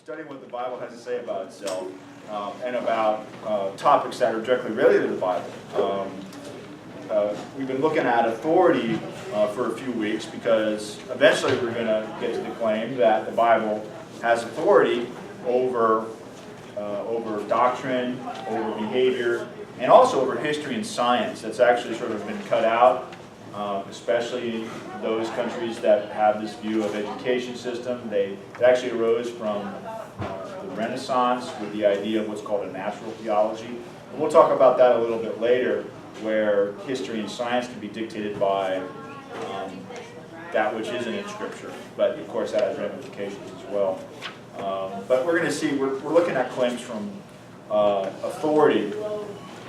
studying what the Bible has to say about itself and about topics that are directly related to the Bible. We've been looking at authority for a few weeks because eventually we're going to get to the claim that the Bible has authority over doctrine, over behavior, and also over history and science. That's actually sort of been cut out, especially in those countries that have this view of education system. It actually arose from the Renaissance with the idea of what's called a natural theology. And we'll talk about that a little bit later, where history and science can be dictated by that which isn't in Scripture. But of course that has ramifications as well. But we're going to see, we're looking at claims from authority.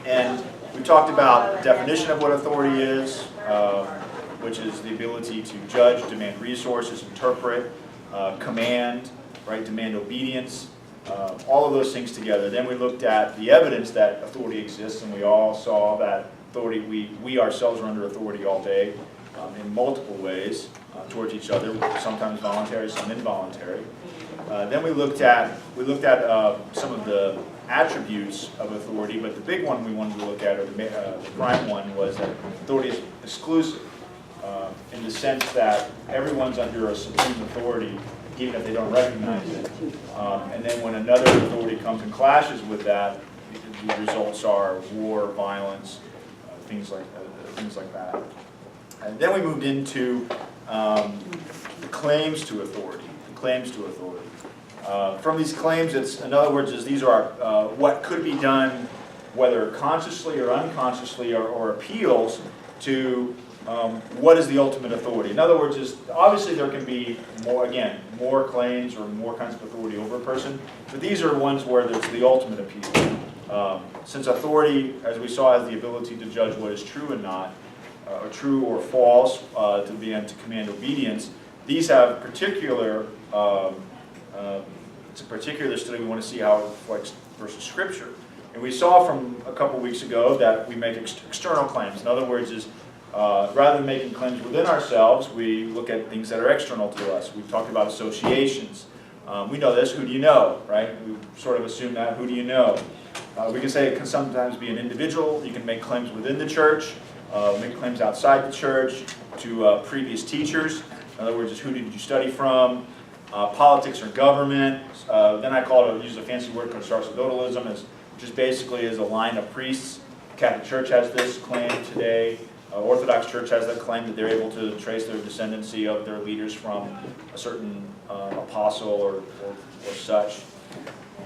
And we talked about the definition of what authority is, which is the ability to judge, demand resources, interpret, command, right, demand obedience, all of those things together. Then we looked at the evidence that authority exists, and we all saw that authority, we ourselves are under authority all day in multiple ways towards each other, sometimes voluntary, some involuntary. Then we looked at some of the attributes of authority, but the big one we wanted to look at, or the prime one, was that authority is exclusive in the sense that everyone's under a supreme authority, even if they don't recognize it. And then when another authority comes and clashes with that, the results are war, violence, things like that. And then we moved into the claims to authority. From these claims, in other words, these are what could be done, whether consciously or unconsciously, or appeals to what is the ultimate authority. In other words, obviously there can be more claims or more kinds of authority over a person, but these are ones where there's the ultimate appeal. Since authority, as we saw, has the ability to judge what is true and not, or true or false, to command obedience, these have particular. It's a particular study. We want to see how it reflects versus Scripture. And we saw from a couple weeks ago that we make external claims. In other words, rather than making claims within ourselves, we look at things that are external to us. We've talked about associations. We know this. Who do you know, right? We sort of assume that. Who do you know? We can say it can sometimes be an individual. You can make claims within the church, make claims outside the church to previous teachers. In other words, who did you study from? Politics or government. Then I use a fancy word called sacerdotalism, which is basically a line of priests. The Catholic Church has this claim today. Orthodox Church has that claim that they're able to trace their descendancy of their leaders from a certain apostle or such.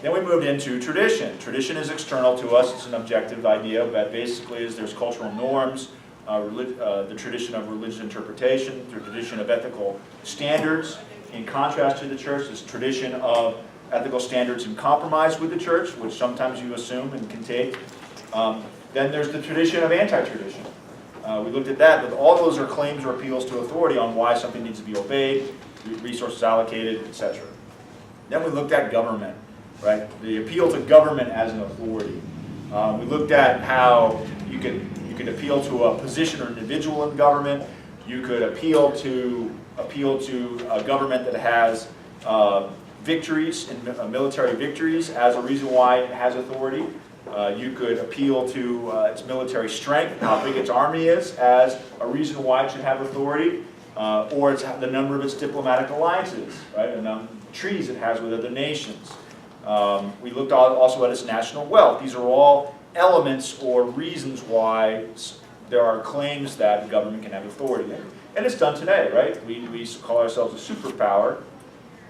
Then we moved into tradition. Tradition is external to us. It's an objective idea, but basically there's cultural norms, the tradition of religious interpretation, the tradition of ethical standards. In contrast to the church, this tradition of ethical standards in compromise with the church, which sometimes you assume and can take. Then there's the tradition of anti-tradition. We looked at that, but all those are claims or appeals to authority on why something needs to be obeyed, resources allocated, etc. Then we looked at government, right? The appeal to government as an authority. We looked at how you could appeal to a position or individual in government. You could appeal to a government that has victories, military victories, as a reason why it has authority. You could appeal to its military strength, how big its army is, as a reason why it should have authority, or the number of its diplomatic alliances, right, and the treaties it has with other nations. We looked also at its national wealth. These are all elements or reasons why there are claims that the government can have authority. And it's done today, right? We call ourselves a superpower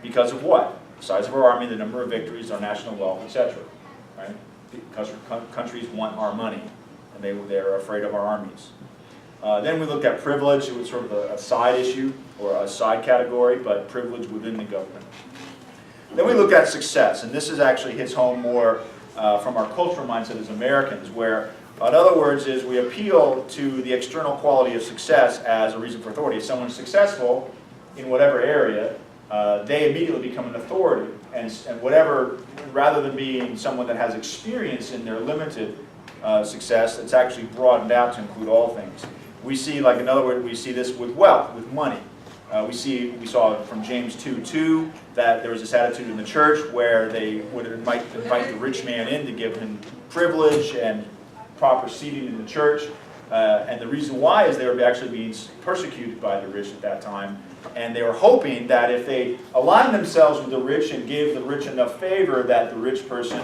because of what? The size of our army, the number of victories, our national wealth, etc. Right? Because countries want our money, and they're afraid of our armies. Then we looked at privilege. It was sort of a side issue or a side category, but privilege within the government. Then we looked at success, and this actually hits home more from our cultural mindset as Americans, where in other words, we appeal to the external quality of success as a reason for authority. If someone's successful in whatever area, they immediately become an authority. And whatever, rather than being someone that has experience in their limited success, it's actually broadened out to include all things. We see, in other words, we see this with wealth, with money. We saw from James 2:2 that there was this attitude in the church where they would invite the rich man in to give him privilege and proper seating in the church. And the reason why is they were actually being persecuted by the rich at that time. And they were hoping that if they aligned themselves with the rich and gave the rich enough favor, that the rich person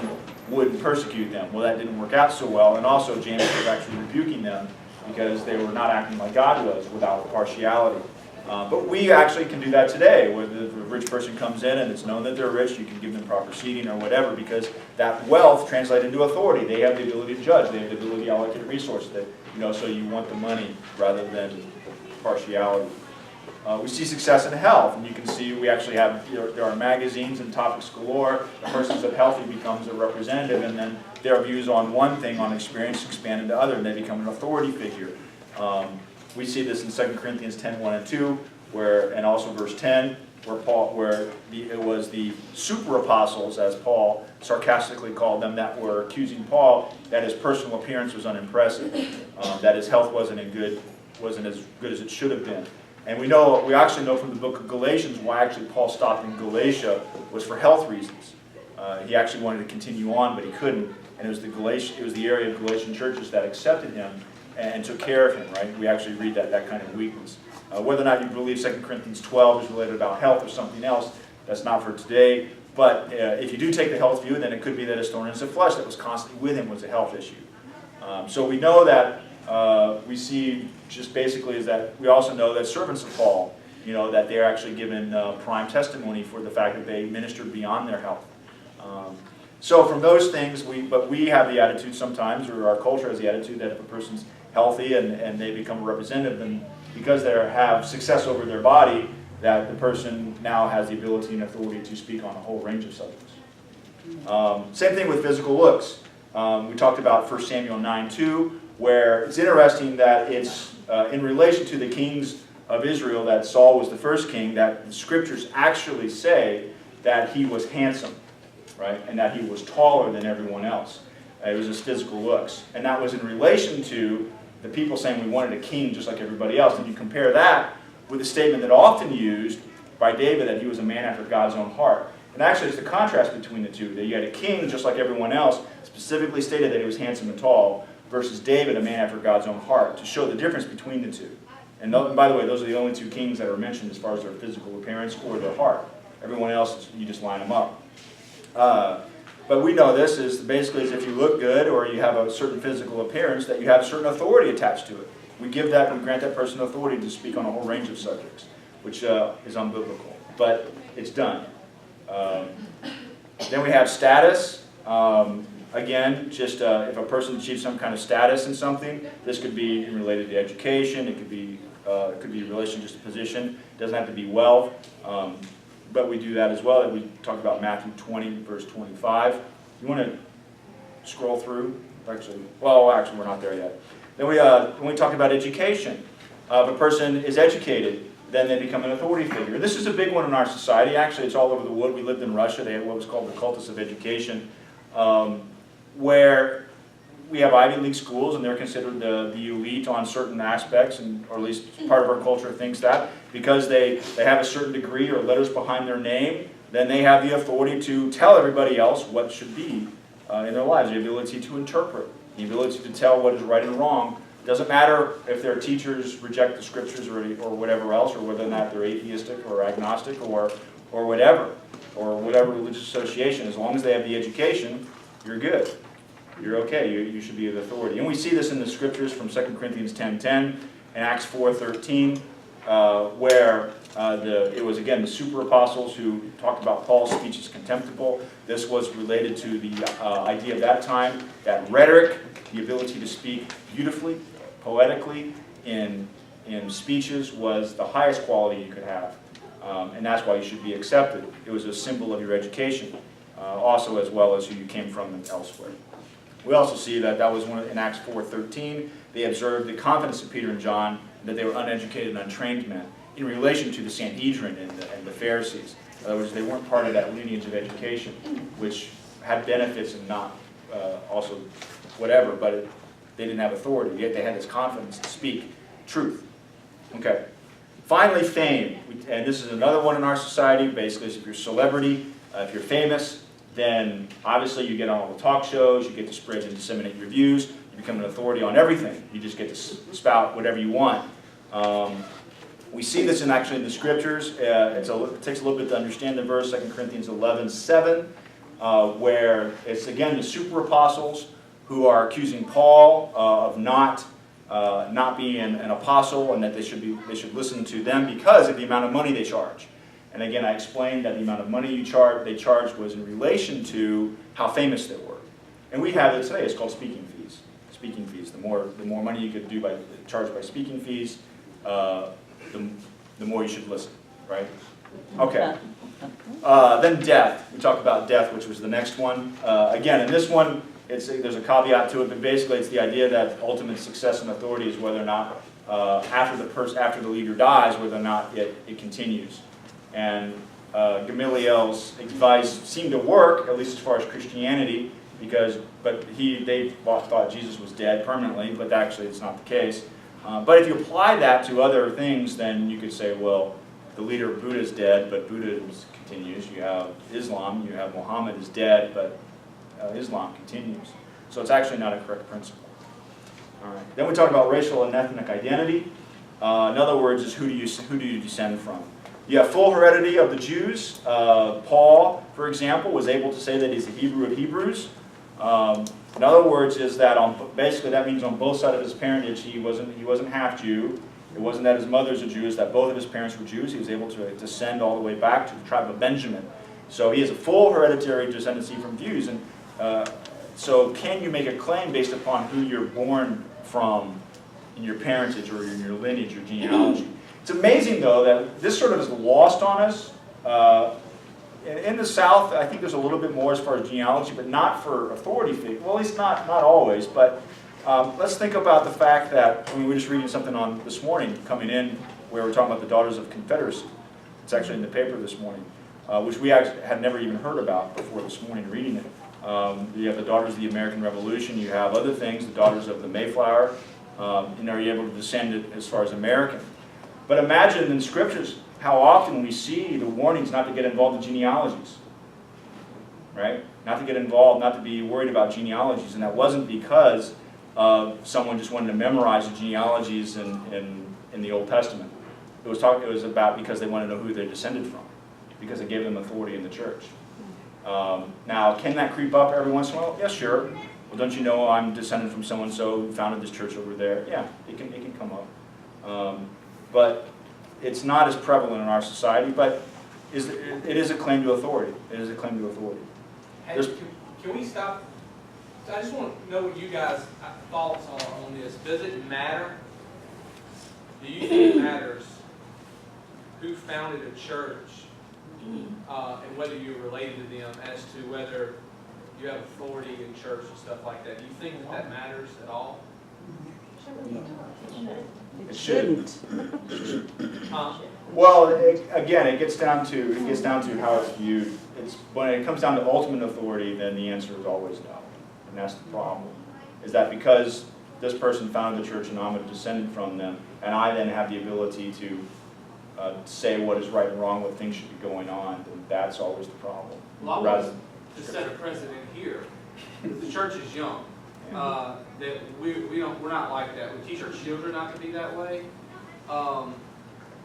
wouldn't persecute them. Well, that didn't work out so well. And also James was actually rebuking them because they were not acting like God was, without partiality. But we actually can do that today, where the rich person comes in and it's known that they're rich, you can give them proper seating or whatever, because that wealth translates into authority. They have the ability to judge, they have the ability to allocate resources. That, so you want the money rather than partiality. We see success in health, and you can see we actually have, there are magazines and topics galore. The person that's healthy becomes a representative, and then their views on one thing, on experience, expand into other, and they become an authority figure. We see this in 2 Corinthians 10:1 and 2, and also verse 10, it was the super apostles, as Paul sarcastically called them, that were accusing Paul that his personal appearance was unimpressive, that his health wasn't as good as it should have been. And we actually know from the book of Galatians why actually Paul stopped in Galatia was for health reasons. He actually wanted to continue on, but he couldn't, and it was the area of Galatian churches that accepted him and took care of him, right? We actually read that kind of weakness. Whether or not you believe 2 Corinthians 12 is related about health or something else, that's not for today. But if you do take the health view, then it could be that his thorns of flesh that was constantly with him was a health issue. So we know that, we see just basically is that we also know that servants of Paul, that they're actually given prime testimony for the fact that they ministered beyond their health. So from those things, we have the attitude sometimes, or our culture has the attitude, that if a person's healthy and they become a representative, then because they have success over their body, that the person now has the ability and authority to speak on a whole range of subjects. Same thing with physical looks. We talked about 1 Samuel 9:2, where it's interesting that it's in relation to the kings of Israel, that Saul was the first king, that the scriptures actually say that he was handsome, right? And that he was taller than everyone else. It was his physical looks. And that was in relation to the people saying we wanted a king just like everybody else. And you compare that with a statement that often used by David, that he was a man after God's own heart. And actually it's the contrast between the two, that you had a king just like everyone else, specifically stated that he was handsome and tall, versus David, a man after God's own heart, to show the difference between the two. And by the way, those are the only two kings that are mentioned as far as their physical appearance or their heart. Everyone else, you just line them up. But we know this is basically as if you look good or you have a certain physical appearance, that you have a certain authority attached to it. We grant that person authority to speak on a whole range of subjects, which is unbiblical. But it's done. Then we have status. Again, just if a person achieves some kind of status in something, this could be related to education, it could be in relation to just a position, it doesn't have to be wealth. But we do that as well. We talked about Matthew 20, verse 25. You want to scroll through? Actually, we're not there yet. Then when we talk about education, if a person is educated, then they become an authority figure. This is a big one in our society. Actually, it's all over the world. We lived in Russia. They had what was called the cultus of education, where we have Ivy League schools, and they're considered the elite on certain aspects, or at least part of our culture thinks that. Because they have a certain degree or letters behind their name, then they have the authority to tell everybody else what should be in their lives, the ability to interpret, the ability to tell what is right and wrong. It doesn't matter if their teachers reject the scriptures or whatever else, or whether or not they're atheistic or agnostic or whatever religious association. As long as they have the education, you're good. You're okay. You should be the authority. And we see this in the scriptures from 2 Corinthians 10:10 and Acts 4:13, where it was, again, the super apostles who talked about Paul's speech as contemptible. This was related to the idea of that time, that rhetoric, the ability to speak beautifully, poetically, in speeches, was the highest quality you could have. And that's why you should be accepted. It was a symbol of your education, also as well as who you came from and elsewhere. We also see that was in Acts 4:13. They observed the confidence of Peter and John, that they were uneducated and untrained men, in relation to the Sanhedrin and the Pharisees. In other words, they weren't part of that lineage of education, which had benefits and not also whatever, but they didn't have authority, yet they had this confidence to speak truth. Okay. Finally, fame. And this is another one in our society. Basically, if you're a celebrity, if you're famous, then obviously you get on all the talk shows, you get to spread and disseminate your views, you become an authority on everything. You just get to spout whatever you want. We see this actually in the scriptures. It takes a little bit to understand the verse, 2 Corinthians 11:7, where it's again the super apostles who are accusing Paul of not being an apostle, and that they should listen to them because of the amount of money they charge. And again, I explained that the amount of money they charged was in relation to how famous they were. And we have it today. It's called speaking fees. Speaking fees. The more money you could charge by speaking fees, the more you should listen. Right? Okay. Then death. We talk about death, which was the next one. Again, in this one, there's a caveat to it, but basically it's the idea that ultimate success and authority is whether or not after the leader dies, whether or not it continues. And Gamaliel's advice seemed to work, at least as far as Christianity, but they thought Jesus was dead permanently, but actually it's not the case. But if you apply that to other things, then you could say, well, the leader of Buddha is dead, but Buddhism continues. You have Islam, you have Muhammad is dead, but Islam continues. So it's actually not a correct principle. All right. Then we talk about racial and ethnic identity. In other words, is who do you descend from? You have full heredity of the Jews. Paul, for example, was able to say that he's a Hebrew of Hebrews. In other words, is that basically that means on both sides of his parentage he wasn't half Jew. It wasn't that his mother's a Jew, it's that both of his parents were Jews. He was able to descend all the way back to the tribe of Benjamin. So he has a full hereditary descendancy from Jews. And so can you make a claim based upon who you're born from in your parentage or in your lineage or genealogy? It's amazing, though, that this sort of is lost on us. In the South, I think there's a little bit more as far as genealogy, but not for authority figures. Well, at least not always. But let's think about the fact that, we were just reading something on this morning, coming in, where we're talking about the Daughters of Confederacy. It's actually in the paper this morning, which we actually had never even heard about before this morning reading it. You have the Daughters of the American Revolution. You have other things, the Daughters of the Mayflower. You're able to descend as far as American. But imagine in the scriptures how often we see the warnings not to get involved in genealogies. Right? Not to get involved, not to be worried about genealogies. And that wasn't because someone just wanted to memorize the genealogies in the Old Testament. It was about because they wanted to know who they descended from, because it gave them authority in the church. Now, can that creep up every once in a while? Yeah, sure. Well, don't you know I'm descended from so-and-so who founded this church over there? Yeah, it can come up. But it's not as prevalent in our society, but it is a claim to authority. It is a claim to authority. Hey, can we stop? I just want to know what you guys' thoughts are on this. Does it matter? Do you think it matters who founded a church and whether you're related to them as to whether you have authority in church and stuff like that? Do you think that matters at all? It shouldn't. Well, again, it gets down to how it's viewed. When it comes down to ultimate authority, then the answer is always no, and that's the problem. Is that because this person founded the church and I'm a descendant from them, and I then have the ability to say what is right and wrong, what things should be going on, then that's always the problem. Well, I want to set a precedent here. The church is young. That we're not like that. We teach our children not to be that way.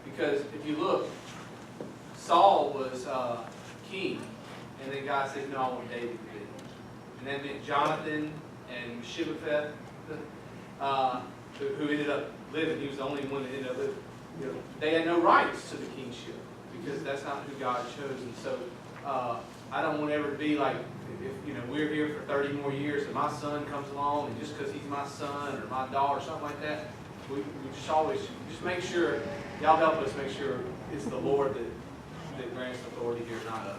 Because if you look, Saul was king, and then God said, "No, I want David to be." And that meant Jonathan and Mephibosheth, who ended up living. He was the only one that ended up living. You know, they had no rights to the kingship because that's not who God chose. And so I don't want ever to be like, if we're here for 30 more years and my son comes along, and just because he's my son or my daughter or something like that, we just always make sure, y'all help us make sure it's the Lord that grants authority here, not us.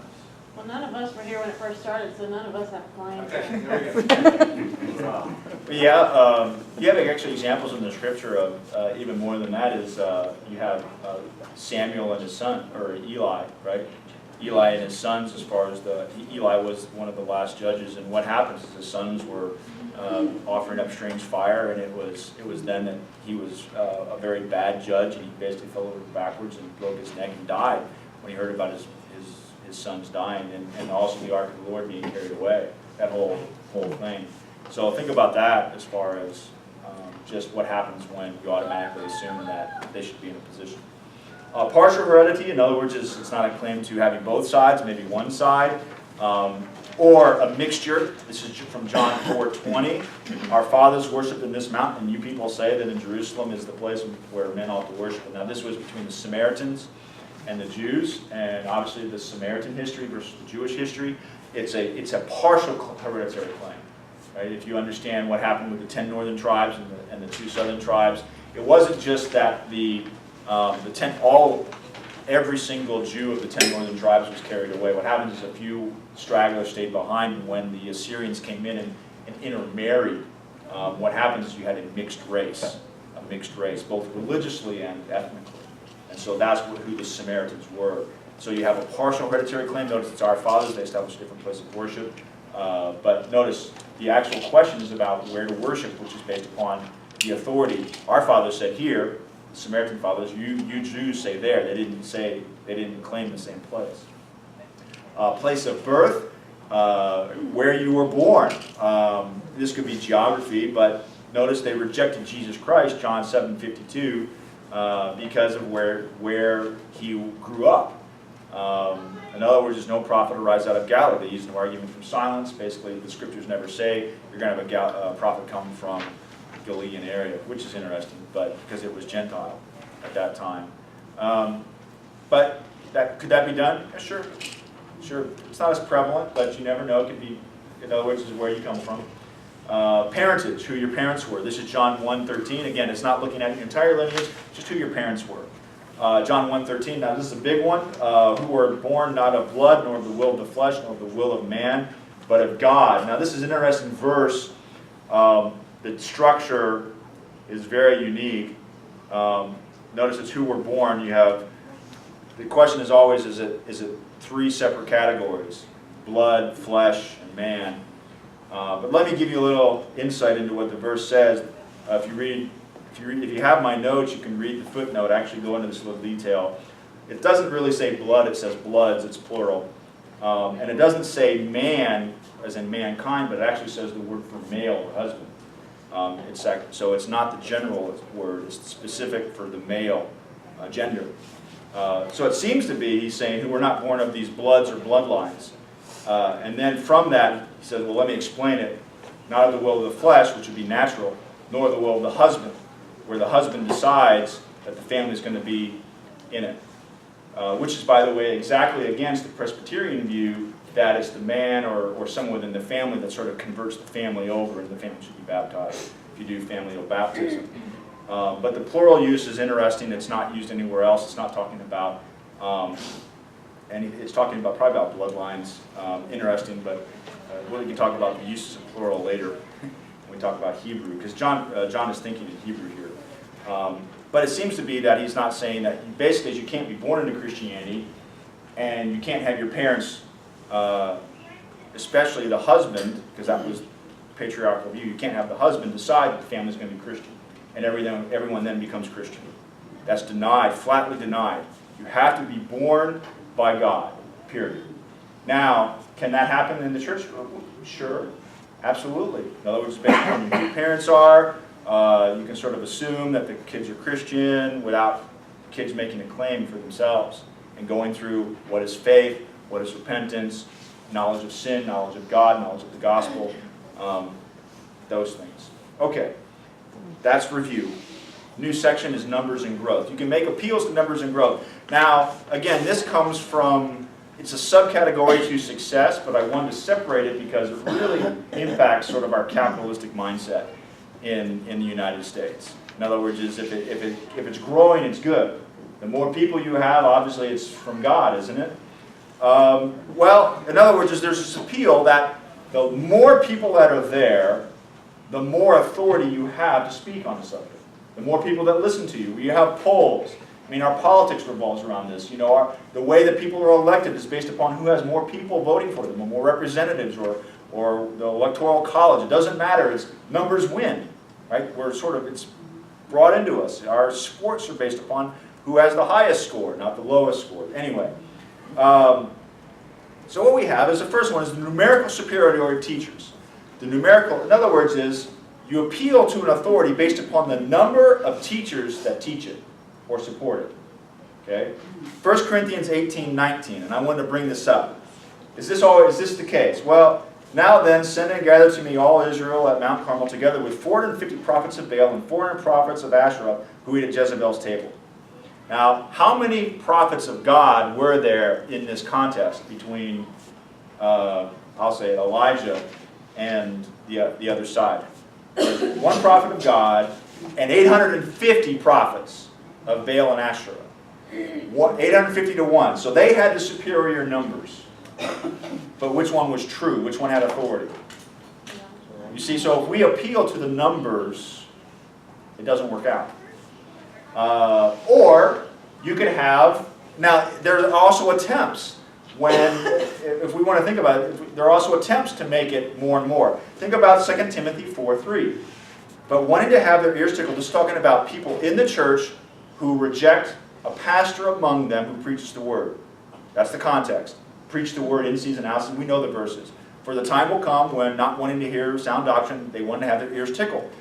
Well, none of us were here when it first started, so none of us have claims. Okay, there we go. Yeah, you have actually examples in the scripture of even more than that is you have Samuel and his son, or Eli, right? Eli and his sons, as far as Eli was one of the last judges, and what happens is his sons were offering up strange fire, and it was then that he was a very bad judge, and he basically fell over backwards and broke his neck and died when he heard about his sons dying, and also the Ark of the Lord being carried away, that whole thing. So think about that as far as just what happens when you automatically assume that they should be in a position. Partial heredity, in other words, it's not a claim to having both sides, maybe one side, or a mixture. This is from John 4:20. Our fathers worship in this mountain, and you people say that in Jerusalem is the place where men ought to worship. Now this was between the Samaritans and the Jews, and obviously the Samaritan history versus the Jewish history. It's a partial hereditary claim. Right? If you understand what happened with the 10 northern tribes and the 2 southern tribes, it wasn't just that every single Jew of the 10 northern tribes was carried away. What happens is a few stragglers stayed behind, and when the Assyrians came in and intermarried, what happens is you had a mixed race, both religiously and ethnically. And so that's who the Samaritans were. So you have a partial hereditary claim. Notice it's our fathers. They established a different place of worship. But notice the actual question is about where to worship, which is based upon the authority. Our fathers said here, the Samaritan fathers, you Jews say there. They didn't claim the same place. Place of birth, where you were born. This could be geography, but notice they rejected Jesus Christ, John 7:52, because of where he grew up. In other words, there's no prophet arise out of Galilee. They used an argument from silence. Basically, the scriptures never say you're going to have a prophet come from the Galilean area, which is interesting, but because it was Gentile at that time. But could that be done? Yeah, sure. It's not as prevalent, but you never know. It could be, in other words, this is where you come from. Parentage, who your parents were. This is John 1:13. Again, it's not looking at your entire lineage, just who your parents were. John 1:13, now this is a big one. Who were born not of blood, nor of the will of the flesh, nor of the will of man, but of God. Now this is an interesting verse. The structure is very unique. Notice it's who were born. You have, the question is always, is it 3 separate categories? Blood, flesh, and man. But let me give you a little insight into what the verse says. If you have my notes, you can read the footnote, actually go into this little detail. It doesn't really say blood, it says bloods, it's plural. And it doesn't say man, as in mankind, but it actually says the word for male or husband. So it's not the general word, it's specific for the male gender. So it seems to be, he's saying, who were not born of these bloods or bloodlines. And then from that, he says, well, let me explain it. Not of the will of the flesh, which would be natural, nor the will of the husband, where the husband decides that the family is going to be in it. Which is, by the way, exactly against the Presbyterian view that it's the man or someone within the family that sort of converts the family over and the family should be baptized if you do familial baptism. But the plural use is interesting. It's not used anywhere else. It's not talking about, and it's talking about probably about bloodlines. Interesting, but we can talk about the uses of plural later when we talk about Hebrew, because John is thinking in Hebrew here. But it seems to be that he's not saying that basically you can't be born into Christianity and you can't have your parents, especially the husband, because that was patriarchal view, you can't have the husband decide that the family's going to be Christian and everyone then becomes Christian. That's denied, flatly denied. You have to be born by God, period. Now, can that happen in the church? Sure, absolutely. In other words, based on who your parents are, you can sort of assume that the kids are Christian without kids making a claim for themselves and going through what is faith, what is repentance, knowledge of sin, knowledge of God, knowledge of the gospel, those things. Okay, that's review. New section is numbers and growth. You can make appeals to numbers and growth. Now, again, this comes from, it's a subcategory to success, but I wanted to separate it because it really impacts sort of our capitalistic mindset in the United States. In other words, if it's growing, it's good. The more people you have, obviously it's from God, isn't it? Well, in other words, there's this appeal that the more people that are there, the more authority you have to speak on the subject. The more people that listen to you. You have polls. I mean, our politics revolves around this. You know, the way that people are elected is based upon who has more people voting for them, or more representatives, or the electoral college. It doesn't matter. It's numbers win, right? We're sort of, it's brought into us. Our sports are based upon who has the highest score, not the lowest score. Anyway, so what we have is the first one is the numerical superiority of teachers. The numerical, in other words, is you appeal to an authority based upon the number of teachers that teach it or support it. Okay? 1 Corinthians 18:19, and I wanted to bring this up. Is this the case? Well, now then, send and gather to me all Israel at Mount Carmel, together with 450 prophets of Baal and 400 prophets of Asherah who eat at Jezebel's table. Now, how many prophets of God were there in this contest between, I'll say, Elijah and the other side? One prophet of God and 850 prophets of Baal and Asherah. 850 to 1. So they had the superior numbers. But which one was true? Which one had authority? You see, so if we appeal to the numbers, it doesn't work out. Or you could have, now there are also attempts when, if we want to think about it, there are also attempts to make it more and more. Think about 2 Timothy 4:3. But wanting to have their ears tickled, this is talking about people in the church who reject a pastor among them who preaches the word. That's the context. Preach the word in season, out season. We know the verses. For the time will come when, not wanting to hear sound doctrine, they want to have their ears tickled.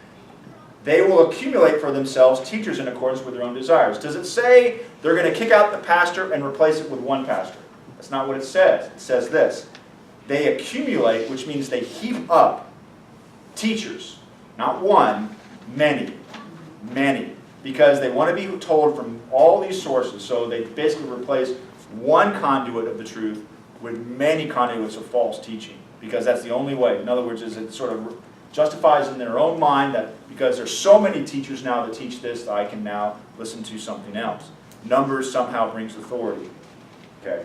They will accumulate for themselves teachers in accordance with their own desires. Does it say they're going to kick out the pastor and replace it with one pastor? That's not what it says. It says this. They accumulate, which means they heap up teachers. Not one, many. Many. Because they want to be told from all these sources. So they basically replace one conduit of the truth with many conduits of false teaching. Because that's the only way. In other words, is it sort of justifies in their own mind that because there's so many teachers now that teach this, that I can now listen to something else. Numbers somehow brings authority. Okay,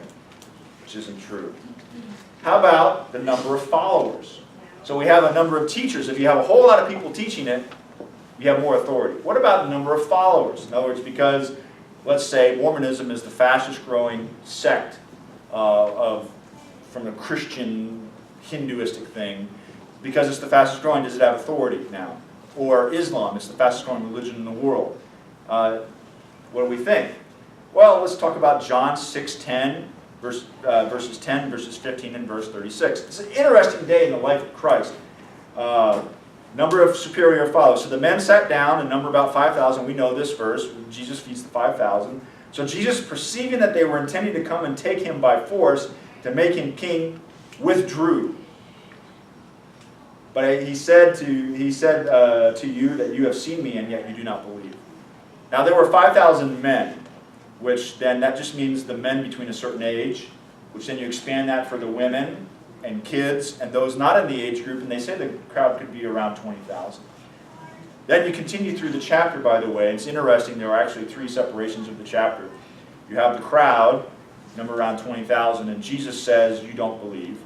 which isn't true. How about the number of followers? So we have a number of teachers. If you have a whole lot of people teaching it, you have more authority. What about the number of followers? In other words, because, let's say, Mormonism is the fastest growing sect from the Christian Hinduistic thing. Because it's the fastest growing, does it have authority now? Or Islam, it's the fastest growing religion in the world. What do we think? Well, let's talk about John 6:10, verses 10, verses 15, and verse 36. It's an interesting day in the life of Christ. Number of superior followers. So the men sat down, and number about 5,000. We know this verse. Jesus feeds the 5,000. So Jesus, perceiving that they were intending to come and take him by force to make him king, withdrew. But he said to you that you have seen me, and yet you do not believe. Now there were 5,000 men, which then that just means the men between a certain age, which then you expand that for the women and kids and those not in the age group, and they say the crowd could be around 20,000. Then you continue through the chapter, by the way. It's interesting, there are actually 3 separations of the chapter. You have the crowd, number around 20,000, and Jesus says, you don't believe.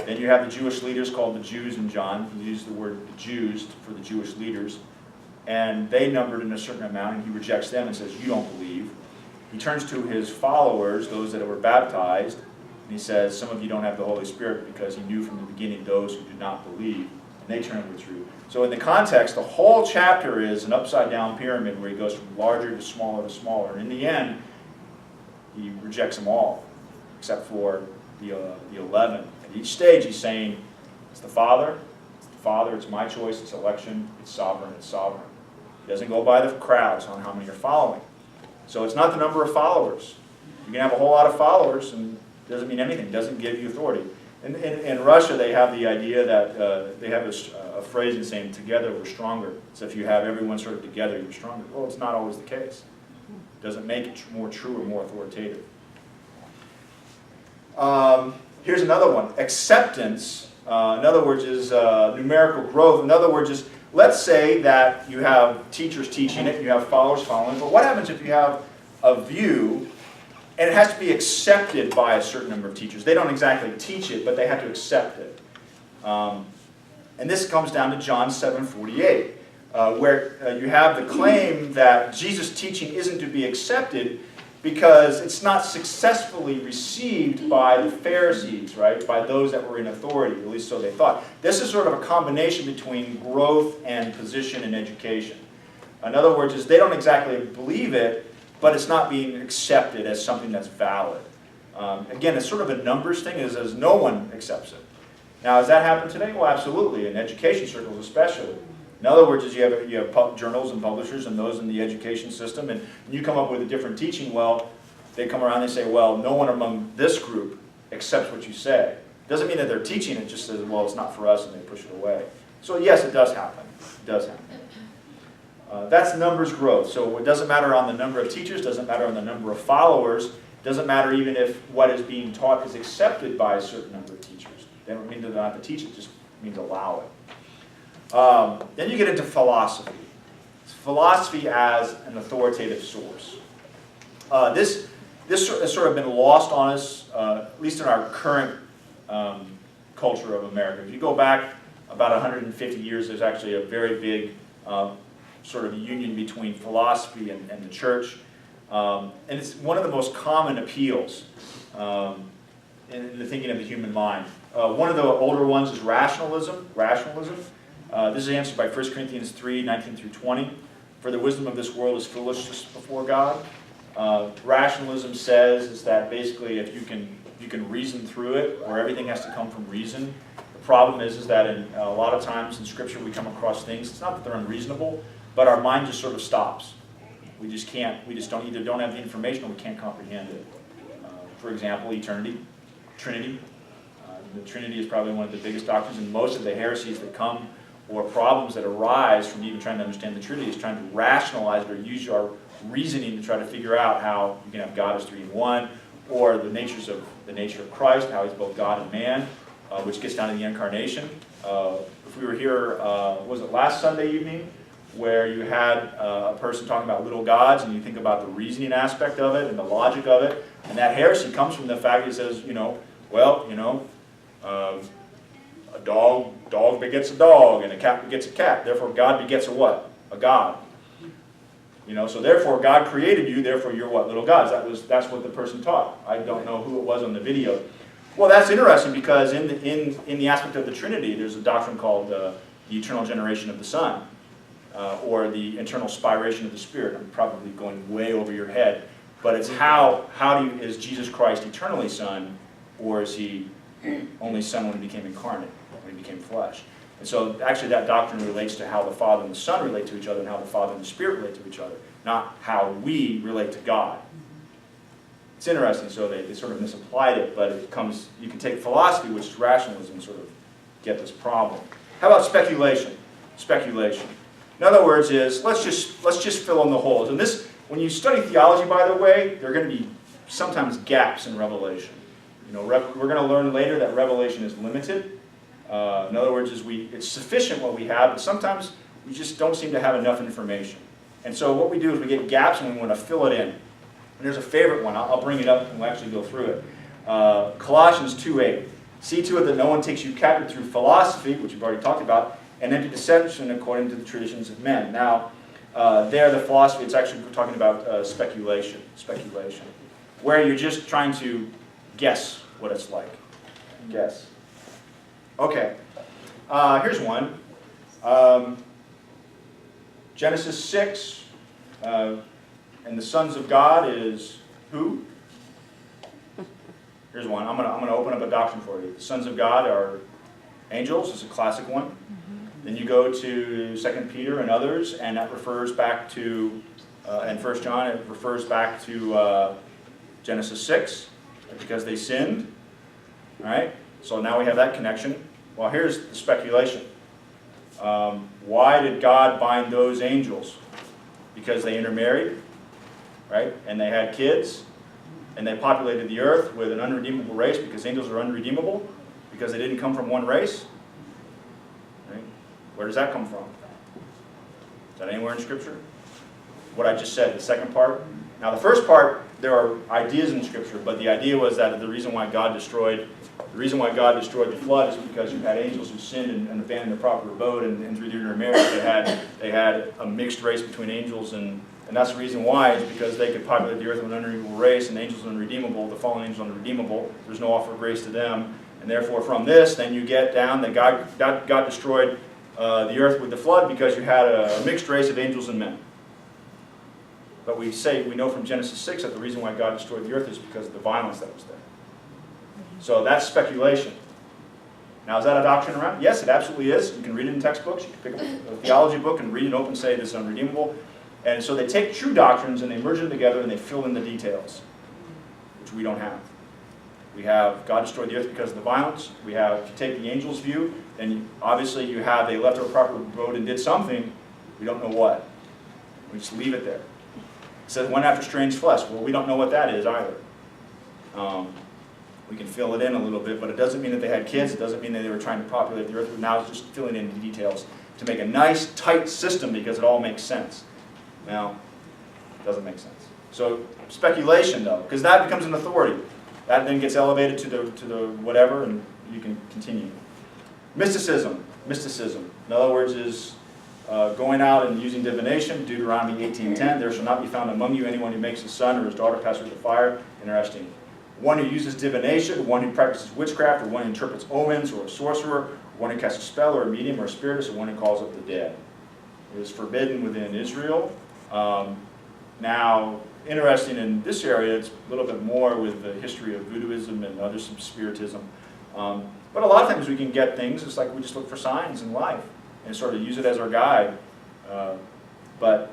Then you have the Jewish leaders called the Jews in John. He used the word the Jews for the Jewish leaders. And they numbered in a certain amount, and he rejects them and says, you don't believe. He turns to his followers, those that were baptized, and he says, some of you don't have the Holy Spirit, because he knew from the beginning those who did not believe, and they turned with true. So in the context, the whole chapter is an upside-down pyramid where he goes from larger to smaller to smaller. And in the end, he rejects them all, except for the 11. At each stage, he's saying, it's the Father, it's my choice, it's election, it's sovereign, it's sovereign. He doesn't go by the crowds on how many are following. So it's not the number of followers. You can have a whole lot of followers, and it doesn't mean anything. It doesn't give you authority. In Russia, they have the idea that they have a phrase in saying, together we're stronger. So if you have everyone sort of together, you're stronger. Well, it's not always the case. It doesn't make it more true or more authoritative. Here's another one. Acceptance, in other words, is numerical growth. In other words, is let's say that you have teachers teaching it, you have followers following it, but what happens if you have a view and it has to be accepted by a certain number of teachers? They don't exactly teach it, but they have to accept it. And this comes down to John 7:48. where you have the claim that Jesus' teaching isn't to be accepted because it's not successfully received by the Pharisees, right? By those that were in authority, at least so they thought. This is sort of a combination between growth and position in education. In other words, is they don't exactly believe it, but it's not being accepted as something that's valid. Again, it's sort of a numbers thing, as no one accepts it. Now, does that happen today? Well, absolutely, in education circles especially. In other words, is you have journals and publishers and those in the education system, and you come up with a different teaching. Well, they come around and they say, well, no one among this group accepts what you say. Doesn't mean that they're teaching it, just says, well, it's not for us, and they push it away. So yes, it does happen. It does happen. That's numbers growth. So it doesn't matter on the number of teachers, doesn't matter on the number of followers, doesn't matter even if what is being taught is accepted by a certain number of teachers. They don't mean they're not to teach it, just means allow it. Then you get into philosophy. Philosophy as an authoritative source. This has sort of been lost on us, at least in our current culture of America. If you go back about 150 years, there's actually a very big sort of union between philosophy and the church. And it's one of the most common appeals in the thinking of the human mind. One of the older ones is rationalism. This is answered by 1 Corinthians 3, 19 through 20. For the wisdom of this world is foolishness before God. Rationalism says is that basically if you can reason through it, or everything has to come from reason. The problem is that in a lot of times in Scripture we come across things, it's not that they're unreasonable, but our mind just sort of stops. We just either don't have the information or we can't comprehend it. For example, eternity, Trinity. The Trinity is probably one of the biggest doctrines, and most of the heresies that come or problems that arise from even trying to understand the Trinity is trying to rationalize it or use our reasoning to try to figure out how you can have God as three in one, or the nature of Christ, how he's both God and man, which gets down to the incarnation. If we were here, was it last Sunday evening, where you had a person talking about little gods, and you think about the reasoning aspect of it and the logic of it, and that heresy comes from the fact that it says, a dog begets a dog, and a cat begets a cat. Therefore, God begets a what? A god. So therefore, God created you. Therefore, you're what? Little gods. That's what the person taught. I don't know who it was on the video. Well, that's interesting because in the aspect of the Trinity, there's a doctrine called the eternal generation of the Son, or the internal spiration of the Spirit. I'm probably going way over your head, but it's is Jesus Christ eternally Son, or is he only Son when he became incarnate, when he became flesh? And so actually that doctrine relates to how the Father and the Son relate to each other and how the Father and the Spirit relate to each other, not how we relate to God. It's interesting, so they sort of misapplied it, but you can take philosophy, which is rationalism, and sort of get this problem. How about speculation? Speculation. In other words, let's just fill in the holes. And this, when you study theology, by the way, there are going to be sometimes gaps in Revelation. We're going to learn later that Revelation is limited. In other words, it's sufficient what we have, but sometimes we just don't seem to have enough information. And so what we do is we get gaps and we want to fill it in. And there's a favorite one. I'll bring it up and we'll actually go through it. Colossians 2:8. See to it that no one takes you captive through philosophy, which we've already talked about, and into deception according to the traditions of men. Now, the philosophy, it's actually talking about speculation, where you're just trying to guess what it's like. Guess. Okay, here's one. Genesis 6, and the sons of God is who? Here's one. I'm gonna open up a doctrine for you. The sons of God are angels. It's a classic one. Then you go to 2 Peter and others, and that refers back to, and 1 John, it refers back to Genesis 6, because they sinned. All right? So now we have that connection. Well, here's the speculation. Why did God bind those angels? Because they intermarried, right? And they had kids, and they populated the earth with an unredeemable race, because angels are unredeemable, because they didn't come from one race. Right? Where does that come from? Is that anywhere in Scripture? What I just said, the second part. Now the first part, there are ideas in Scripture, but the idea was that the reason why God destroyed the flood is because you had angels who sinned and abandoned their proper abode, and through their intermarriage they had a mixed race between angels, and that's the reason why, is because they could populate the earth with an unredeemable race, and angels are unredeemable, the fallen angels are unredeemable, there's no offer of grace to them, and therefore from this, then you get down that God destroyed the earth with the flood because you had a mixed race of angels and men. But we know from Genesis 6 that the reason why God destroyed the earth is because of the violence that was there. So that's speculation. Now, is that a doctrine around? Yes, it absolutely is. You can read it in textbooks. You can pick up a theology book and read it open and say this is unredeemable. And so they take true doctrines and they merge them together and they fill in the details, which we don't have. We have God destroyed the earth because of the violence. We have, if you take the angel's view, then obviously you have they left our proper abode and did something. We don't know what. We just leave it there. It says went after strange flesh. Well, we don't know what that is either. We can fill it in a little bit, but it doesn't mean that they had kids. It doesn't mean that they were trying to populate the earth. Now it's just filling in the details to make a nice, tight system because it all makes sense. Now, it doesn't make sense. So speculation, though, because that becomes an authority. That then gets elevated to the whatever, and you can continue. Mysticism. Mysticism, in other words, is going out and using divination. Deuteronomy 18:10. There shall not be found among you anyone who makes his son or his daughter pass through the fire. Interesting. One who uses divination, one who practices witchcraft, or one who interprets omens, or a sorcerer, or one who casts a spell, or a medium, or a spiritist, or one who calls up the dead. It is forbidden within Israel. Now, interesting in this area, it's a little bit more with the history of voodooism and other some spiritism. But a lot of times we can get things, it's like we just look for signs in life and sort of use it as our guide. But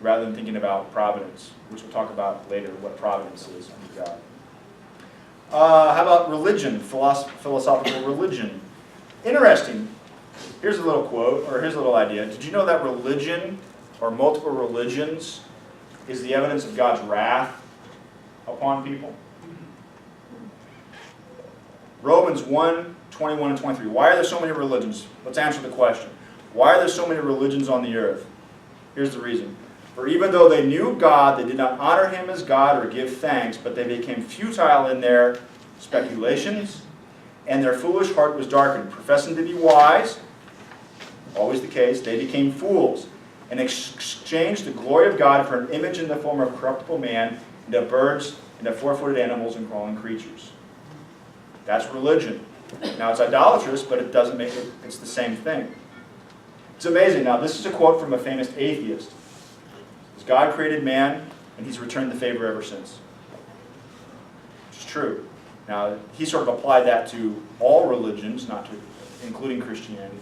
rather than thinking about providence, which we'll talk about later, what providence is under God. How about religion, philosophical religion? Interesting. Here's a little quote, or here's a little idea. Did you know that religion, or multiple religions, is the evidence of God's wrath upon people? Romans 1:21 and 23. Why are there so many religions? Let's answer the question. Why are there so many religions on the earth? Here's the reason. For even though they knew God, they did not honor Him as God or give thanks, but they became futile in their speculations, and their foolish heart was darkened. Professing to be wise, always the case, they became fools, and exchanged the glory of God for an image in the form of corruptible man, and of birds, and of four-footed animals, and crawling creatures. That's religion. Now it's idolatrous, but it doesn't make it, it's the same thing. It's amazing. Now this is a quote from a famous atheist. God created man, and He's returned the favor ever since. It's true. Now, he sort of applied that to all religions, not to including Christianity.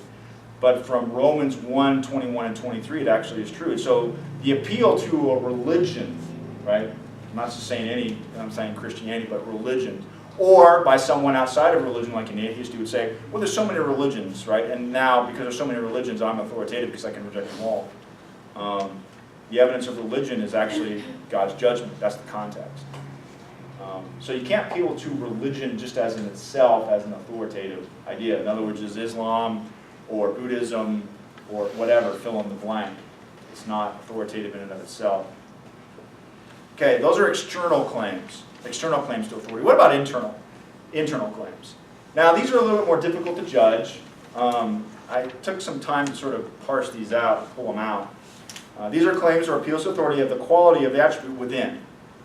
But from Romans 1:21 and 23, it actually is true. So the appeal to a religion, right? I'm not just saying I'm saying Christianity, but religion. Or by someone outside of religion, like an atheist, who would say, well, there's so many religions, right? And now, because there's so many religions, I'm authoritative because I can reject them all. The evidence of religion is actually God's judgment. That's the context. So you can't appeal to religion just as in itself, as an authoritative idea. In other words, is Islam or Buddhism or whatever, fill in the blank. It's not authoritative in and of itself. Okay, those are external claims to authority. What about internal? Internal claims. Now, these are a little bit more difficult to judge. I took some time to sort of parse these out, pull them out. These are claims or appeals to authority of the quality of the attribute within.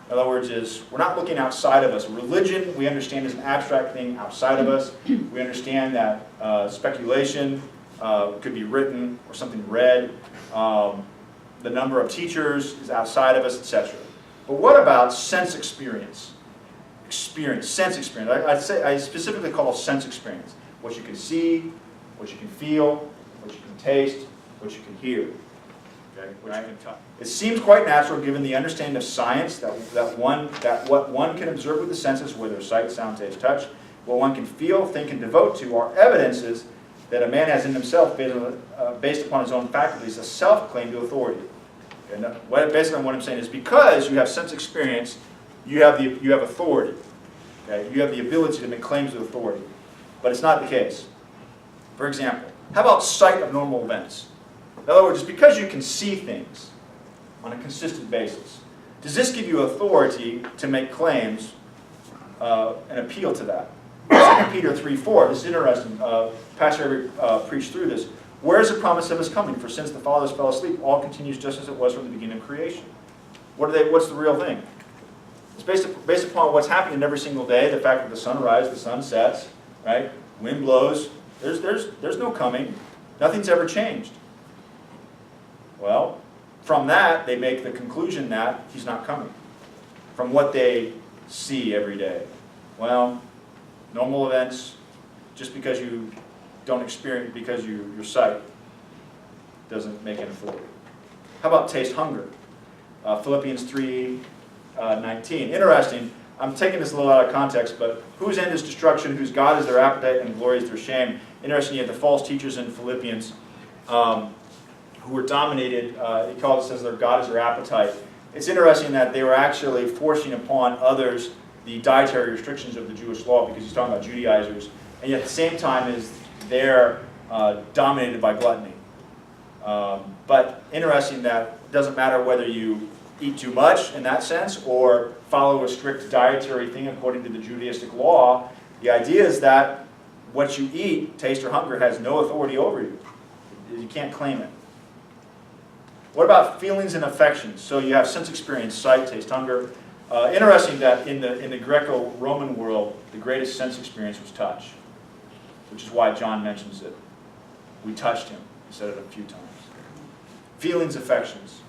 In other words, we're not looking outside of us. Religion, we understand, is an abstract thing outside of us. We understand that speculation could be written or something read. The number of teachers is outside of us, etc. But what about sense experience? Sense experience. I specifically call sense experience. What you can see, what you can feel, what you can taste, what you can hear. Okay, right? It seems quite natural, given the understanding of science, that what one can observe with the senses, whether sight, sound, taste, touch, what one can feel, think, and devote to, are evidences that a man has in himself, based upon his own faculties, a self-claim to authority. And basically what I'm saying is, because you have sense experience, you have authority. Okay? You have the ability to make claims of authority. But it's not the case. For example, how about sight of normal events? In other words, just because you can see things on a consistent basis, Does this give you authority to make claims and appeal to that? 2 Peter 3:4, this is interesting. Pastor Avery preached through this. Where is the promise of his coming? For since the fathers fell asleep, all continues just as it was from the beginning of creation. What's the real thing? It's based upon what's happening every single day, the fact that the sun rises, the sun sets, right? Wind blows. There's no coming. Nothing's ever changed. Well, from that, they make the conclusion that he's not coming. From what they see every day. Well, normal events, just because you don't experience, because your sight doesn't make it authority. How about taste hunger? Philippians 3:19. Interesting. I'm taking this a little out of context, but whose end is destruction, whose God is their appetite, and glory is their shame. Interesting, you have the false teachers in Philippians who were dominated. He calls it, says their God is their appetite. It's interesting that they were actually forcing upon others the dietary restrictions of the Jewish law, because he's talking about Judaizers, and yet at the same time is they're dominated by gluttony. But interesting that it doesn't matter whether you eat too much in that sense or follow a strict dietary thing according to the Judaistic law. The idea is that what you eat, taste or hunger, has no authority over you. You can't claim it. What about feelings and affections? So you have sense experience, sight, taste, hunger. Interesting that in the Greco-Roman world, the greatest sense experience was touch, which is why John mentions it. We touched him. He said it a few times. Feelings, affections.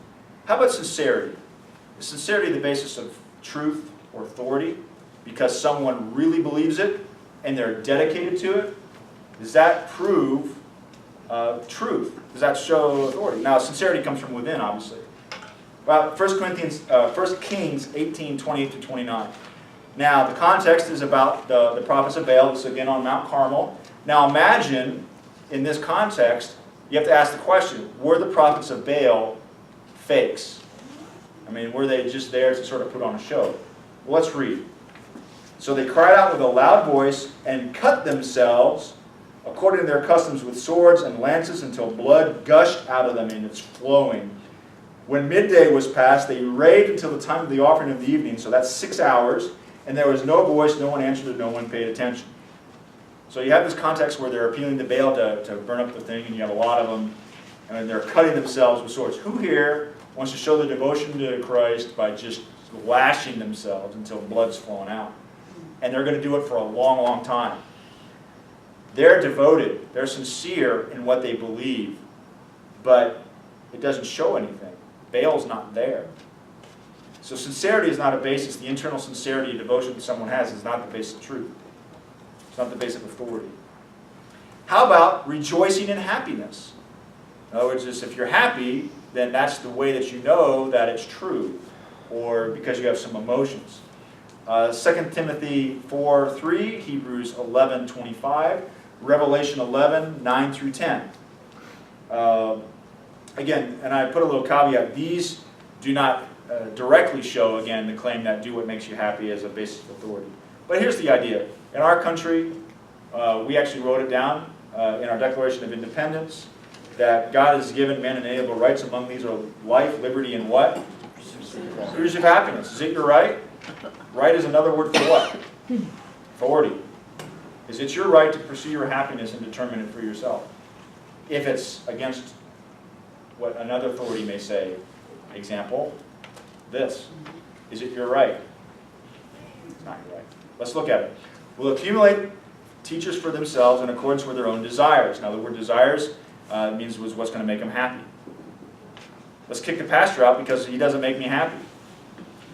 How about sincerity? Is sincerity the basis of truth or authority because someone really believes it and they're dedicated to it? Does that prove truth? Does that show authority? Now, sincerity comes from within, obviously. Well, 1 Kings 18:28-29. Now, the context is about the prophets of Baal. This is again on Mount Carmel. Now, imagine in this context, you have to ask the question: were the prophets of Baal fakes? I mean, were they just there to sort of put on a show? Well, let's read. So they cried out with a loud voice and cut themselves according to their customs with swords and lances until blood gushed out of them and it's flowing. When midday was past, they raved until the time of the offering of the evening, so that's 6 hours, and there was no voice, no one answered, and no one paid attention. So you have this context where they're appealing to Baal to burn up the thing, and you have a lot of them, and they're cutting themselves with swords. Who here wants to show their devotion to Christ by just lashing themselves until blood's flowing out? And they're going to do it for a long, long time. They're devoted. They're sincere in what they believe, but it doesn't show anything. Baal's not there. So sincerity is not a basis. The internal sincerity and devotion that someone has is not the basis of truth. It's not the basis of authority. How about rejoicing in happiness? In other words, if you're happy, then that's the way that you know that it's true, or because you have some emotions. 2 Timothy 4:3, Hebrews 11:25, Revelation 11:9-10. Again, and I put a little caveat, these do not directly show, again, the claim that do what makes you happy as a basis of authority. But here's the idea. In our country, we actually wrote it down in our Declaration of Independence, that God has given men inalienable rights. Among these are life, liberty, and what? Pursuit of happiness. Is it your right? Right is another word for what? Authority. Is it your right to pursue your happiness and determine it for yourself? If it's against what another authority may say. Example, this. Is it your right? It's not your right. Let's look at it. Will accumulate teachers for themselves in accordance with their own desires. Now the word desires means what's going to make them happy. Let's kick the pastor out because he doesn't make me happy.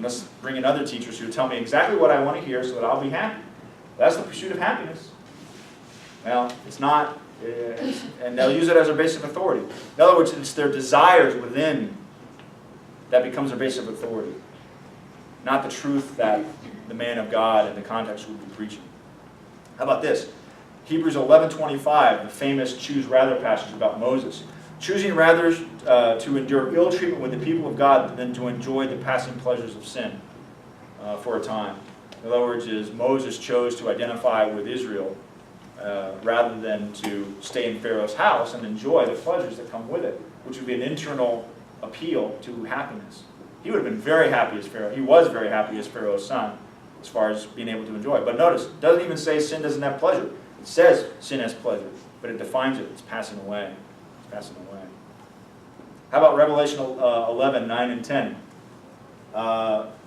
Let's bring in other teachers who tell me exactly what I want to hear so that I'll be happy. That's the pursuit of happiness. Well, it's not, and they'll use it as their basis of authority. In other words, it's their desires within that becomes their basis of authority, not the truth that the man of God in the context would be preaching. How about this? Hebrews 11:25, the famous choose rather passage about Moses. Choosing rather to endure ill treatment with the people of God than to enjoy the passing pleasures of sin for a time. In other words, Moses chose to identify with Israel rather than to stay in Pharaoh's house and enjoy the pleasures that come with it, which would be an internal appeal to happiness. He would have been very happy as Pharaoh. He was very happy as Pharaoh's son, as far as being able to enjoy. But notice, it doesn't even say sin doesn't have pleasure. It says sin has pleasure, but it defines it. It's passing away. It's passing away. How about Revelation 11, 9 and 10?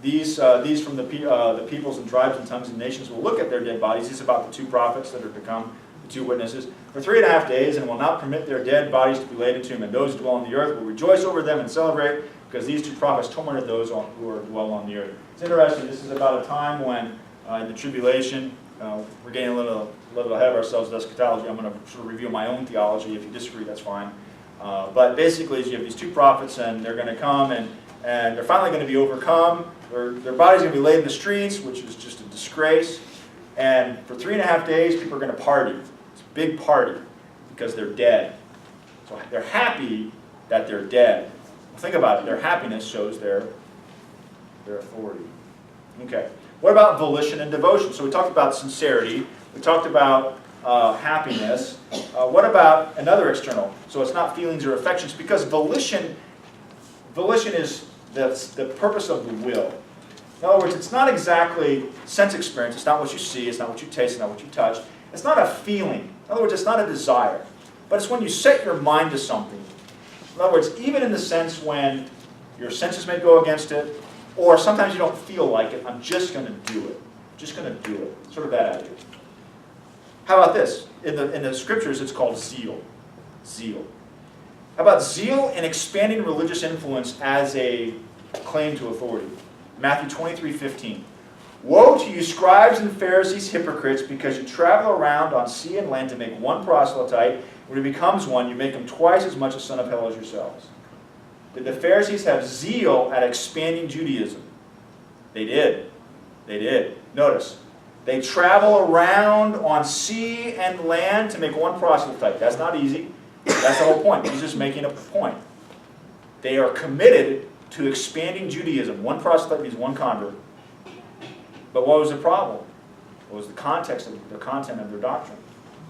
These from the peoples and tribes and tongues and nations will look at their dead bodies. These are about the two prophets that are to come, the two witnesses, for 3.5 days, and will not permit their dead bodies to be laid in tomb. And those who dwell on the earth will rejoice over them and celebrate, because these two prophets tormented those who dwell on the earth. It's interesting. This is about a time when, in the tribulation, we're getting a little ahead of ourselves with eschatology. I'm going to sort of review my own theology. If you disagree, that's fine. But basically, you have these two prophets, and they're going to come, and they're finally going to be overcome. Their bodies are going to be laid in the streets, which is just a disgrace. And for 3.5 days, people are going to party. It's a big party because they're dead. So they're happy that they're dead. Well, think about it. Their happiness shows their authority. Okay. What about volition and devotion? So we talked about sincerity. We talked about happiness. What about another external? So it's not feelings or affections, because volition is the purpose of the will. In other words, it's not exactly sense experience. It's not what you see. It's not what you taste. It's not what you touch. It's not a feeling. In other words, it's not a desire. But it's when you set your mind to something. In other words, even in the sense when your senses may go against it, or sometimes you don't feel like it, I'm just going to do it. Just going to do it. Sort of that attitude. How about this? In the scriptures, it's called zeal. Zeal. How about zeal in expanding religious influence as a claim to authority? Matthew 23:15. Woe to you, scribes and Pharisees, hypocrites, because you travel around on sea and land to make one proselyte. When he becomes one, you make him twice as much a son of hell as yourselves. Did the Pharisees have zeal at expanding Judaism? They did. They did. Notice, they travel around on sea and land to make one proselyte. That's not easy. That's the whole point. He's just making a point. They are committed to expanding Judaism. One proselyte means one convert. But what was the problem? What was the context of the content of their doctrine?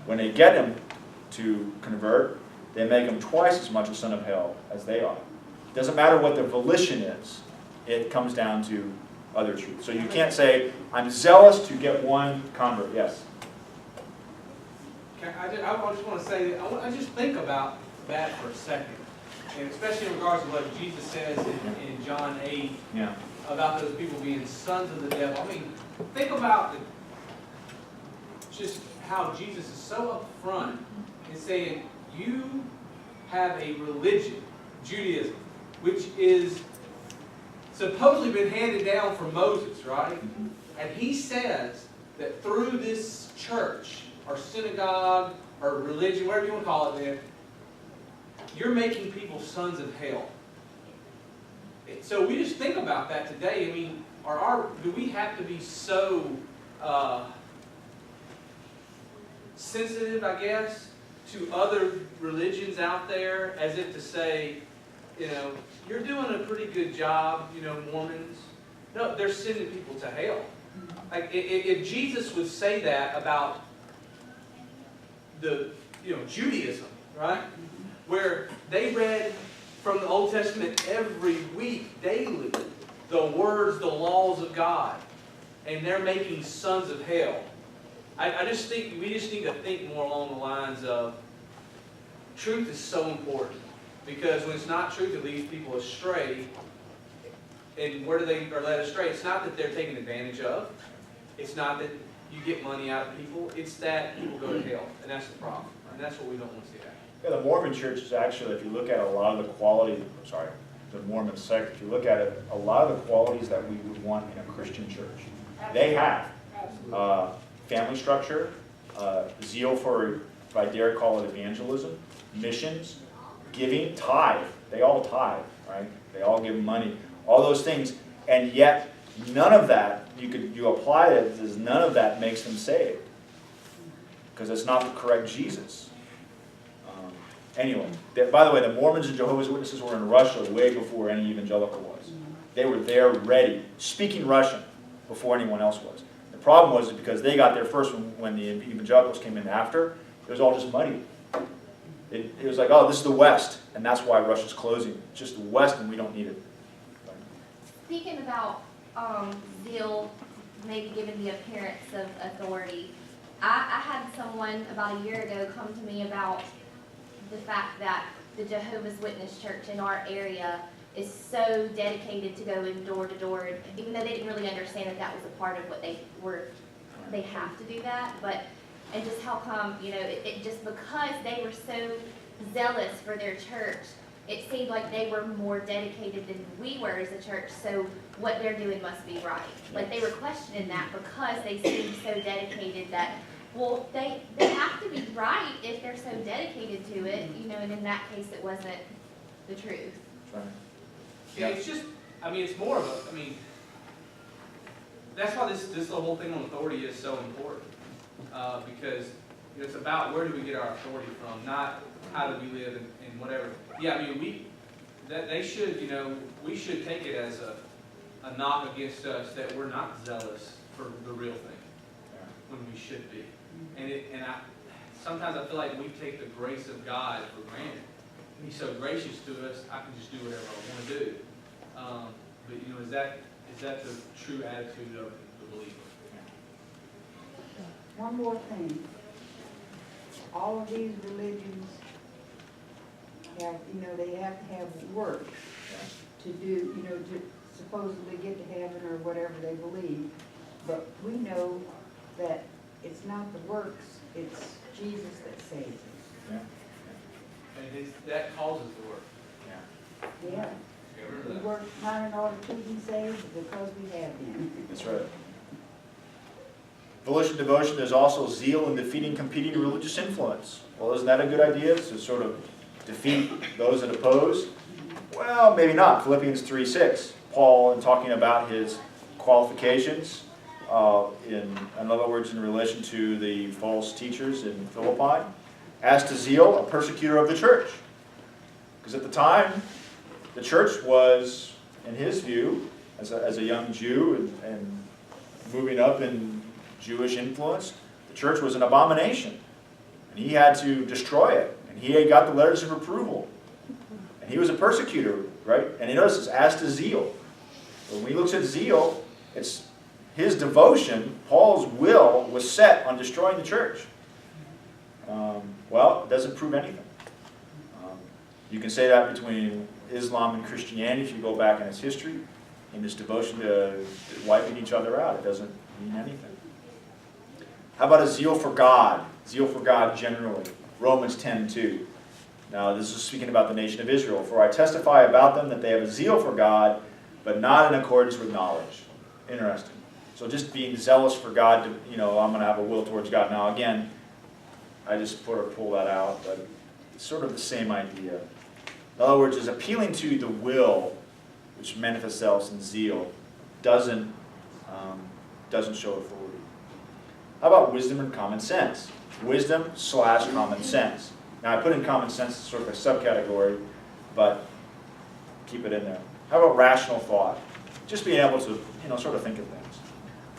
When they get him to convert, they make him twice as much a son of hell as they are. It doesn't matter what the volition is. It comes down to other truth. So you can't say, I'm zealous to get one convert. Yes? I just want to say, I just think about that for a second. And especially in regards to what Jesus says in John 8 about those people being sons of the devil. I mean, think about just how Jesus is so upfront in saying, you have a religion, Judaism, which is supposedly been handed down from Moses, right? And he says that through this church, or synagogue, or religion, whatever you want to call it, man, you're making people sons of hell. So we just think about that today. I mean, do we have to be so sensitive, I guess, to other religions out there, as if to say, you know, you're doing a pretty good job, you know, Mormons. No, they're sending people to hell. Like, if Jesus would say that about Judaism, right? Where they read from the Old Testament every week, daily, the words, the laws of God, and they're making sons of hell. I just think we just need to think more along the lines of truth is so important, because when it's not truth, it leads people astray. And where they are led astray? It's not that they're taken advantage of. It's not that you get money out of people. It's that people go to hell, and that's the problem. And that's what we don't want to see happen. Yeah, the Mormon church is actually, if you look at a lot of the quality, the Mormon sect, if you look at it, a lot of the qualities that we would want in a Christian church, they have. Family structure, zeal for, if I dare call it, evangelism, missions, giving, tithe. They all tithe, right? They all give money. All those things, and yet none of that, you apply it as none of that makes them saved, because it's not the correct Jesus. Anyway, by the way, the Mormons and Jehovah's Witnesses were in Russia way before any evangelical was. They were there ready, speaking Russian before anyone else was. The problem was because they got there first when the evangelicals came in after. It was all just money. It was like, oh, this is the West, and that's why Russia's closing. It's just the West, and we don't need it. speaking about zeal, maybe giving the appearance of authority, I had someone about a year ago come to me about the fact that the Jehovah's Witness church in our area is so dedicated to going door to door, even though they didn't really understand that that was a part of what they have to do that, and just how come, it just because they were so zealous for their church, it seemed like they were more dedicated than we were as a church, so what they're doing must be right. Like, they were questioning that because they seemed so dedicated that, well, they have to be right if they're so dedicated to it, and in that case, it wasn't the truth. Right. Yeah, it's just, it's more of that's why this whole thing on authority is so important. Because it's about where do we get our authority from, not how do we live and whatever. Yeah, they should, we should take it as a knock against us that we're not zealous for the real thing when we should be. And sometimes I feel like we take the grace of God for granted. He's so gracious to us, I can just do whatever I want to do. But is that the true attitude of the believer? One more thing. All of these religions have, they have to have works to do, to supposedly get to heaven or whatever they believe. But we know that it's not the works, it's Jesus that saves us. Yeah. And that causes the work. Yeah. Yeah. We work not in order to be saved, but because we have Him. That's right. Volition, devotion, there's also zeal in defeating competing religious influence. Well, isn't that a good idea, to sort of defeat those that oppose? Well, maybe not. Philippians 3:6, Paul, in talking about his qualifications, in other words, in relation to the false teachers in Philippi, as to zeal, a persecutor of the church. Because at the time, the church was, in his view, as a young Jew and moving up in Jewish influence, the church was an abomination. And he had to destroy it. And he had got the letters of approval. And he was a persecutor, right? And he notices, as to zeal. When he looks at zeal, it's his devotion, Paul's will, was set on destroying the church. Well, it doesn't prove anything. You can say that between Islam and Christianity if you go back in its history, in its devotion to wiping each other out. It doesn't mean anything. How about a zeal for God? Zeal for God generally. Romans 10:2. Now this is speaking about the nation of Israel. For I testify about them that they have a zeal for God, but not in accordance with knowledge. Interesting. So just being zealous for God, I'm going to have a will towards God. Now again, I just pull that out, but it's sort of the same idea. In other words, is appealing to the will, which manifests itself in zeal, doesn't show authority. How about wisdom and common sense? Wisdom / common sense. Now I put in common sense as sort of a subcategory, but keep it in there. How about rational thought? Just being able to, sort of think of things.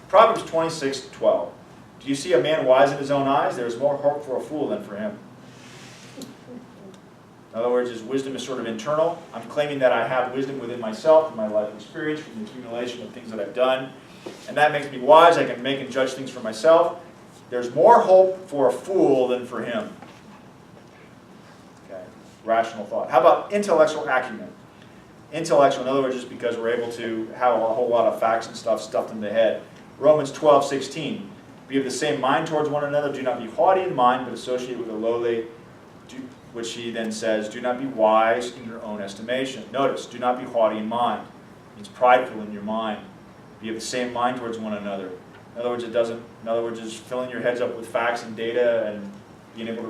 Proverbs 26:12. Do you see a man wise in his own eyes? There is more hope for a fool than for him. In other words, his wisdom is sort of internal. I'm claiming that I have wisdom within myself, from my life experience, from the accumulation of things that I've done. And that makes me wise. I can make and judge things for myself. There's more hope for a fool than for him. Okay, rational thought. How about intellectual acumen? Intellectual, in other words, just because we're able to have a whole lot of facts and stuff stuffed in the head. Romans 12:16. Be of the same mind towards one another. Do not be haughty in mind, but associate with the lowly. Which he then says, do not be wise in your own estimation. Notice, do not be haughty in mind. It means prideful in your mind. Be of the same mind towards one another. In other words, it's filling your heads up with facts and data and being able to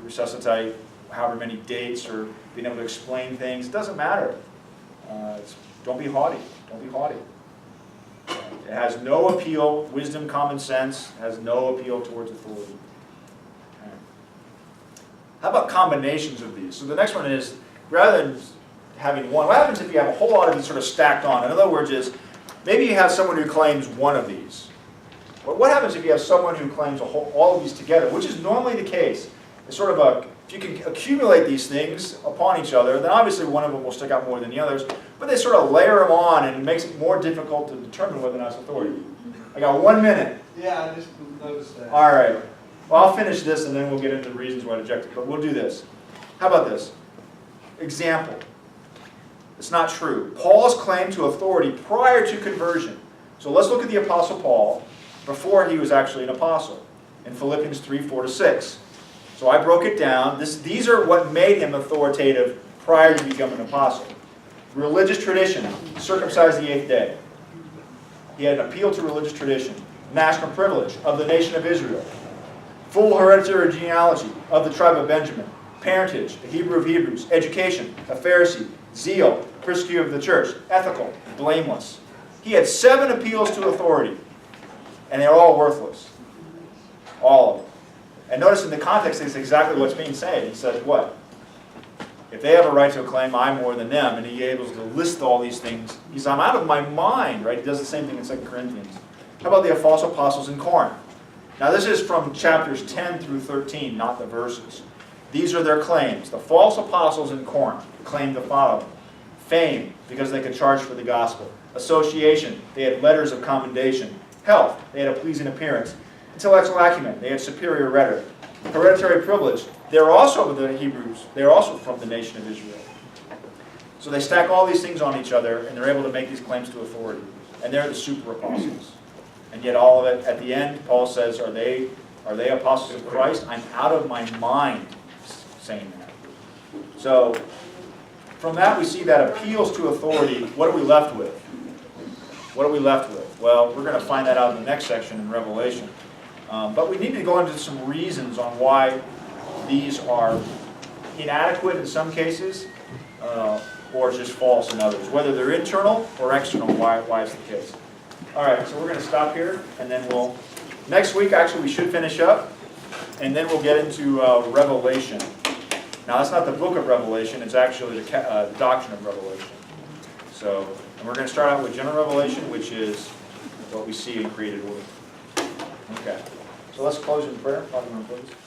resuscitate however many dates or being able to explain things. It doesn't matter. Don't be haughty. Don't be haughty. It has no appeal. Wisdom, common sense has no appeal towards authority. How about combinations of these? So the next one is, rather than having one, what happens if you have a whole lot of these sort of stacked on? In other words, maybe you have someone who claims one of these. But what happens if you have someone who claims all of these together, which is normally the case? It's sort of if you can accumulate these things upon each other, then obviously one of them will stick out more than the others. but they sort of layer them on, and it makes it more difficult to determine whether or not it's authority. I got 1 minute. Yeah, I just noticed that. All right. Well, I'll finish this, and then we'll get into the reasons why I reject it. But we'll do this. How about this? Example. It's not true. Paul's claim to authority prior to conversion. So let's look at the Apostle Paul before he was actually an apostle in Philippians 3:4-6. So I broke it down. These are what made him authoritative prior to becoming an apostle. Religious tradition, circumcised the 8th day. He had an appeal to religious tradition. National privilege of the nation of Israel. Full hereditary genealogy of the tribe of Benjamin. Parentage, a Hebrew of Hebrews. Education, a Pharisee. Zeal, persecutor of the church. Ethical, blameless. He had 7 appeals to authority, and they're all worthless. All of them. And notice in the context, it's exactly what's being said. He says what? If they have a right to claim I'm more than them, and he is able to list all these things, he says, I'm out of my mind, right? He does the same thing in 2 Corinthians. How about the false apostles in Corinth? Now this is from chapters 10 through 13, not the verses. These are their claims. The false apostles in Corinth claimed the following. Fame, because they could charge for the gospel. Association, they had letters of commendation. Health, they had a pleasing appearance. Intellectual acumen, they had superior rhetoric. Hereditary privilege, they're also the Hebrews. They're also from the nation of Israel. So they stack all these things on each other, and they're able to make these claims to authority. And they're the super apostles. And yet all of it, at the end, Paul says, are they apostles of Christ? I'm out of my mind saying that. So, from that we see that appeals to authority. What are we left with? What are we left with? Well, we're going to find that out in the next section in Revelation. But we need to go into some reasons on why these are inadequate in some cases, or just false in others. Whether they're internal or external, why it's the case. All right, so we're going to stop here, and then next week, actually, we should finish up, and then we'll get into Revelation. Now, that's not the book of Revelation, it's actually the doctrine of Revelation. So, and we're going to start out with general revelation, which is what we see in created order. Okay, so let's close in prayer. Father, please.